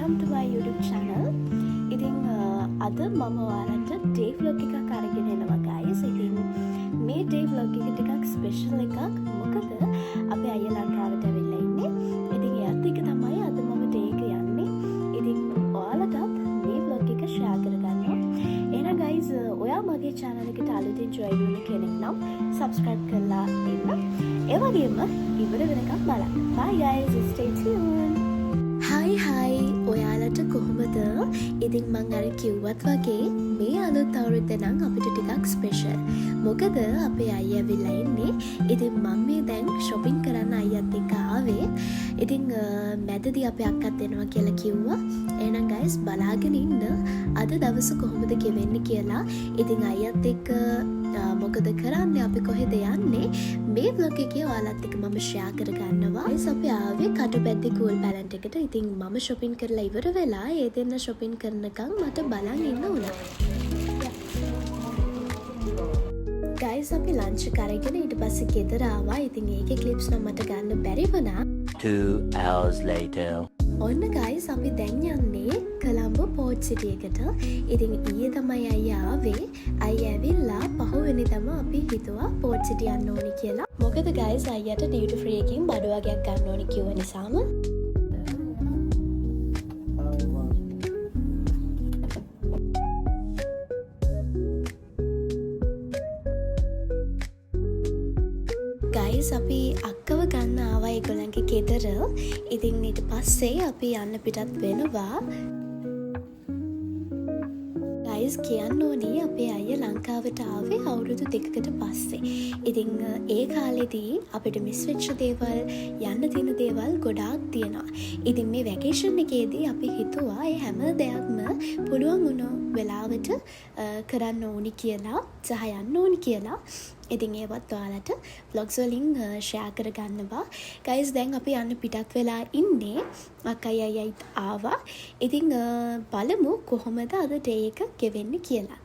welcome to my YouTube channel. ඉතින් අද මම ඔයාලට day vlog එකක් අරගෙන එනවා guys. ඉතින් මේ day vlog එක ටිකක් special එකක්. මොකද අපේ අයියා ලංකාවට ඇවිල්ලා ඉන්නේ. ඉතින් එයාත් එක්ක තමයි අද මම day එක යන්නේ. ඉතින් ඔයාලටත් මේ vlog එක share කරගන්නවා. එහෙනම් guys ඔයා මගේ channel එකට අලුතින් join වෙන කෙනෙක් නම් subscribe කරලා ඉන්න. ඒ වගේම ඉවර වෙනකම් බලන්න. Bye guys, stay tuned. Hi ඔයාලට කොහොමද? ඉතින් මං අර කිව්වත් වගේ මේ අලුත් අවුරුද්ද නම් අපිට ටිකක් ස්පෙෂල්. මොකද අපේ අයියා ඇවිල්ලා ඉන්නේ. ඉතින් මම මේ දැන් shopping කරන්න අයියත් එක්ක ආවේ. ඉතින් මැදදී අපේ අක්කත් එනවා කියලා කිව්වා. එහෙනම් guys බලාගෙන ඉන්න අද දවස කොහොමද ගෙවෙන්නේ කියලා. ඉතින් අයියත් එක්ක මොකද කරන්නේ, අපි කොහෙද යන්නේ, මේ vlog එකේ ඔයාලත් එක්ක මම share කරගන්නවා. අපි ආවේ කටුපැද්දේ cool palette එකට. ඉතින් මම shopping කරලා ඉවර වෙලා ඒ දෙන්න shopping කරනකම් මට බලන් ඉන්න උනා. guys අපි lunch කරගෙන ඊට පස්සේ ගෙදර ආවා. ඉතින් ඒකේ clips නම් මට ගන්න බැරි වුණා. 2 hours later. ඔන්න guys අපි දැන් යන්නේ කොළඹ port city එකට. ඉතින් ඊයේ තමයි අයියා ආවේ. අයියා ඇවිල්ලා පහුවෙනිදම අපි හිතුවා port city යන්න ඕනි කියලා. මොකද guys අයියාට duty free එකකින් බඩු වගේක් ගන්න ඕනි කිව්ව නිසාම. guys අපි අක්කව ගන්න ආවා ඒගොල්ලන්ගේ ගෙදර. ඉතින් ඊට පස්සේ අපි යන්න පිටත් වෙනවා. guys කියන්න ඕනේ අපේ අයියා ලංකාවට ආවේ අවුරුදු 2කට පස්සේ. ඉතින් ඒ කාලෙදී අපිට මිස් වෙච්ච දේවල්, යන්න තියෙන දේවල් ගොඩාක් තියෙනවා. ඉතින් මේ වැකේෂන් එකේදී අපි හිතුවා ඒ හැම දෙයක්ම පුළුවන් වුණ වෙලාවට කරන්න ඕනි කියලා, සහ යන්න ඕනි කියලා. ඉතින් ඒවත් ඔයාලට vlogs වලින් share කරගන්නවා. guys දැන් අපි යන්න පිටත් වෙලා ඉන්නේ. අක්කයි අයියයිත් ආවා. ඉතින් බලමු කොහොමද අද day එක ගෙවෙන්නේ කියලා.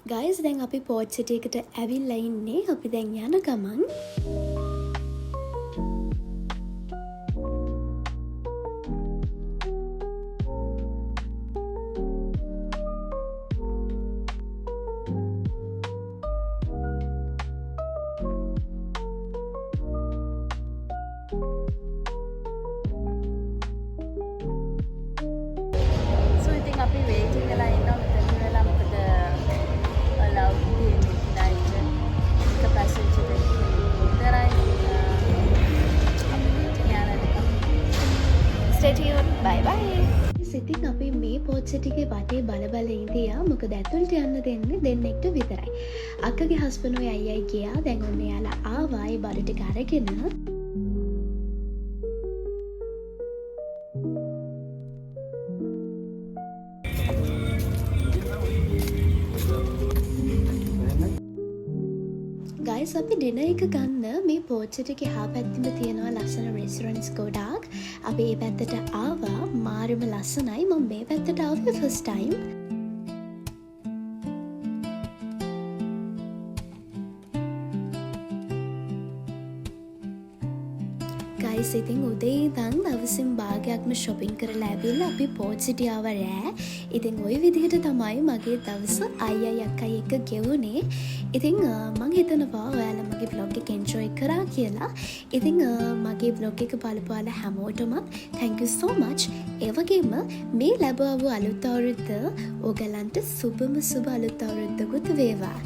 guys දැන් අපි port city එකට ඇවිල්ලා ඉන්නේ. අපි දැන් යන ගමන් so ඉතින් අපි waiting කරලා ඉන්නවා මෙතන වෙලා. මොකද bye bye. ඉතින් අපි මේ port city එකේ වටේ බල ඉඳියා. මොකද ඇතුළට යන්න දෙන්නේ දෙන්නෙක්ට විතරයි. අක්කගේ හස්බන්ඩ් ඔය අයියයි ගියා. දැන් ඔන්න එයාලා ආවා ඒ බඩු ටික අරගෙන. guys අපි dinner එක ගන්න මේ port city එකේ හා පැත්තෙම තියෙනවා ලස්සන restaurants ගොඩාක්. අපි මේ පැත්තට ආවා. මාරම ලස්සනයි. මම මේ පැත්තට ආවේ first time. guys ඉතින් උදේ ඉඳන් දවසින් භාගයක්ම shopping කරලා ඇවිල්ලා අපි port city ආව රෑ. ඉතින් ওই විදිහට තමයි මගේ දවස අයියයි අක්කයි එක්ක ගෙවුනේ. ඉතින් මං හිතනවා ඔයාලා මගේ vlog එක enjoy කරා කියලා. ඉතින් මගේ vlog එක බලපුවාලා හැමෝටම thank you so much. ඒ වගේම මේ ලැබවපු අලුත් අවුරුද්ද ඔයගලන්ට සුබම සුබ අලුත් අවුරුද්දකුත් වේවා.